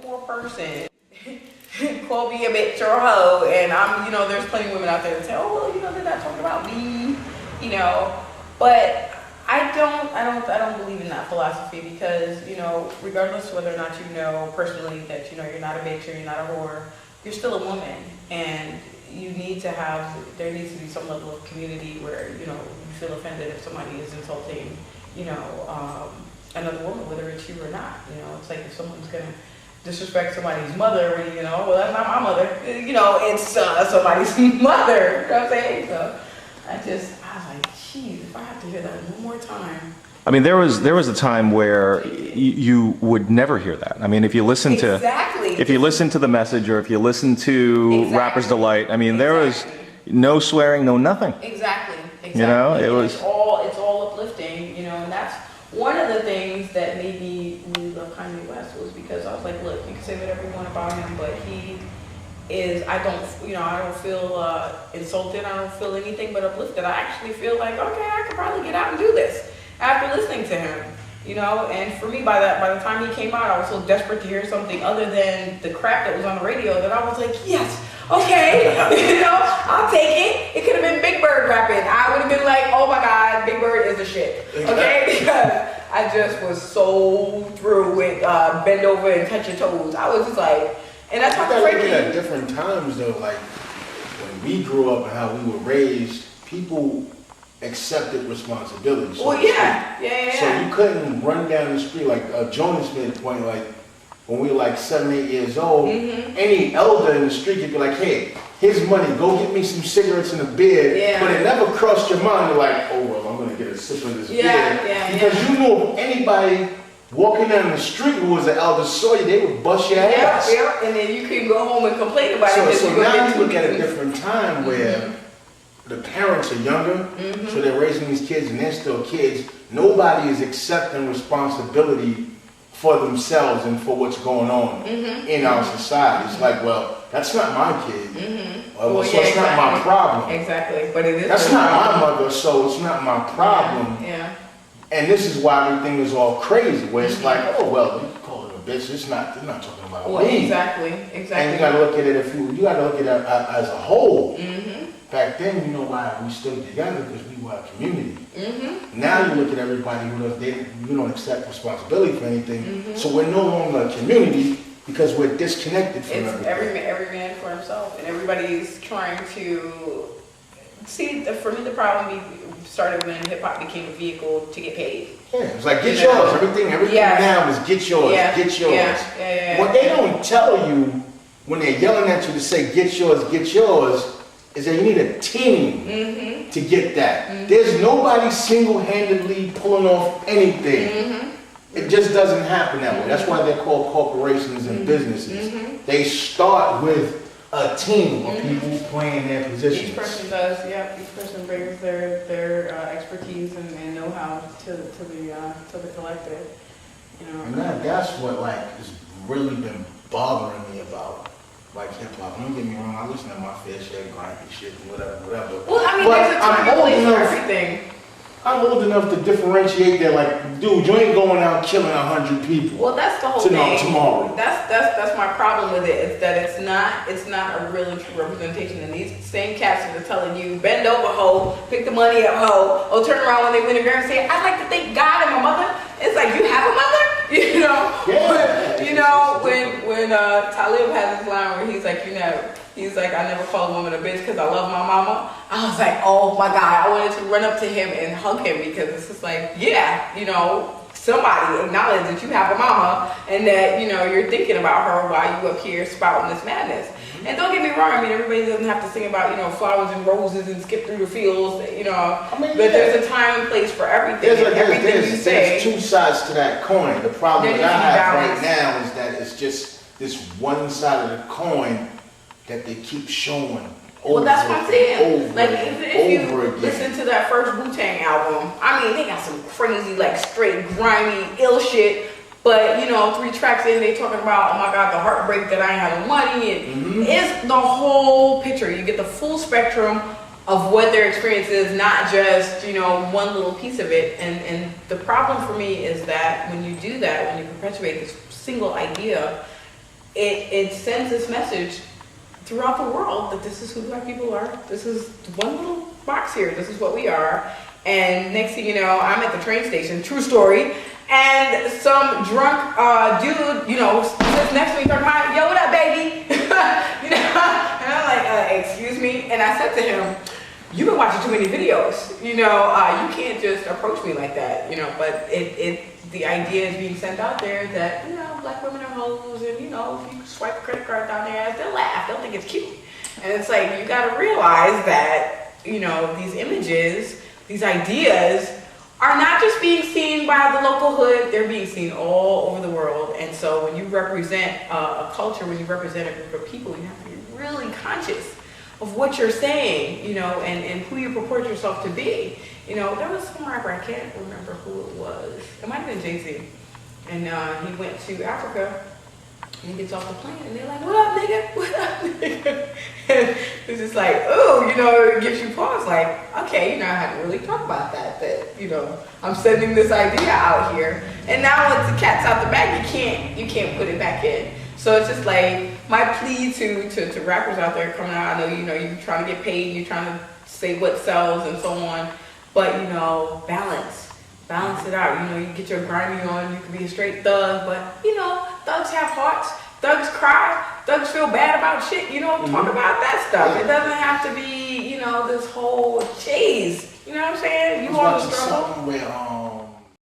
poor person call me a bitch or a hoe, and I'm, there's plenty of women out there that say, oh, well, they're not talking about me, but I don't believe in that philosophy because, regardless of whether or not you know personally that, you're not a bitch or you're not a whore, you're still a woman, and there needs to be some level of community where, you feel offended if somebody is insulting, another woman, whether it's you or not. It's like if someone's gonna disrespect somebody's mother, well, that's not my mother. It's somebody's mother. You know what I'm saying? So I was like, geez, if I have to hear that one more time. I mean, there was a time where you would never hear that. I mean, if you listen to the message or if you listen to Rapper's Delight, I mean, there was no swearing, no nothing. Exactly. It was it's all uplifting, and that's one of the things that made me really love Kanye West was because I was like, look, you can say whatever you want about him, but he is, I don't feel insulted, I don't feel anything but uplifted. I actually feel like, okay, I could probably get out and do this after listening to him, and for me, by the time he came out, I was so desperate to hear something other than the crap that was on the radio that I was like, yes, okay, I'll take it. It could have been Big Bird rapping. I would have been like, oh my God, Big Bird is the shit, okay? Because I just was so through with bend over and touch your toes. I was just like, and that's what Frankie. At different times though, like when we grew up and how we were raised, people accepted responsibility. So well, yeah. So you couldn't run down the street like Jonas made a point, like when we were like 7, 8 years old, any elder in the street could be like, hey, here's money, go get me some cigarettes and a beer. But it never crossed your mind to like, oh well, I'm gonna get a sip of this beer. Because you knew if anybody walking down the street who was an elder saw you, they would bust your ass. Yeah, and then you could go home and complain about it. So now you look at a different time where the parents are younger, so they're raising these kids and they're still kids. Nobody is accepting responsibility for themselves and for what's going on in our society. It's like, well, that's not my kid. So it's not my problem. Exactly, but it is. That's not my mother, so it's not my problem. Yeah. And this is why everything is all crazy, where it's like, oh well, you call it a bitch. They're not talking about me. Exactly. And you got to look at it you got to look at it as a whole. Back then, you know why we stood together because we were a community. Now you look at everybody who don't accept responsibility for anything. So we're no longer a community because we're disconnected from everything. Every man for himself, and everybody's trying to see. For me, the problem started when hip hop became a vehicle to get paid. Yeah, it's like get yours. Everything now is get yours. Get yours. Yeah. What they don't tell you when they're yelling at you to say get yours, is that you need a team to get that. There's nobody single-handedly pulling off anything. It just doesn't happen that way. That's why they're called corporations and businesses. They start with a team of people playing their positions. Each person does, each person brings their expertise and know-how to the collective. And that's what has really been bothering me about hip hop. Don't get me wrong, I listen to my fair share of grimy shit and whatever. Well, I mean, there's a time and place for everything. I'm old enough to differentiate that, dude, you ain't going out killing 100 people. Well, that's the whole thing. Tomorrow. That's my problem with it. Is that it's not a real and true representation. And these same cats that are telling you, bend over, ho, pick the money up, ho, or turn around when they win a Grammy and say, I'd like to thank God and my mother. It's like, you have a mother? When Talib has this line where he's like, I never call a woman a bitch because I love my mama. I was like, oh my God, I wanted to run up to him and hug him because it's just like, somebody acknowledge that you have a mama and that, you're thinking about her while you up here spouting this madness. And don't get me wrong, I mean, everybody doesn't have to sing about, flowers and roses and skip through the fields, but there's a time and place for everything. There's two sides to that coin. The problem that I have right now is that it's just this one side of the coin that they keep showing. Well, that's what I'm saying. If you listen to that first Wu-Tang album, I mean, they got some crazy, straight, grimy, ill shit. But, 3 tracks in, they talking about, oh my God, the heartbreak that I ain't had no money. And it's the whole picture. You get the full spectrum of what their experience is, not just, one little piece of it. And the problem for me is that when you do that, when you perpetuate this single idea, it sends this message throughout the world that this is who Black people are. This is one little box here. This is what we are. And next thing you know, I'm at the train station, true story, and some drunk dude, sits next to me talking about, yo, what up, baby? And I'm like, excuse me? And I said to him, you've been watching too many videos. You can't just approach me like that, but the idea is being sent out there that, Black women are hoes, and, if you swipe a credit card down their ass, they'll laugh, they'll think it's cute. And it's like, you gotta realize that, these images, these ideas are not just being seen by the local hood, they're being seen all over the world. And so when you represent a culture, when you represent a group of people, you have to be really conscious of what you're saying, and who you purport yourself to be. There was some rapper, I can't remember who it was. It might have been Jay-Z. And he went to Africa, and he gets off the plane, and they're like, what up, nigga? What up, nigga? And it's just like, ooh, it gives you pause, like, okay, I had to really talk about that, I'm sending this idea out here. And now once the cat's out the bag, you can't put it back in. So it's just like, my plea to rappers out there coming out, I know, you're trying to get paid, you're trying to say what sells and so on, but, balance it out. You get your grimy on, you can be a straight thug, but, thugs have hearts, thugs cry, thugs feel bad about shit, talk about that stuff. It doesn't have to be, this whole chase. You know what I'm saying? You want to struggle. Something where,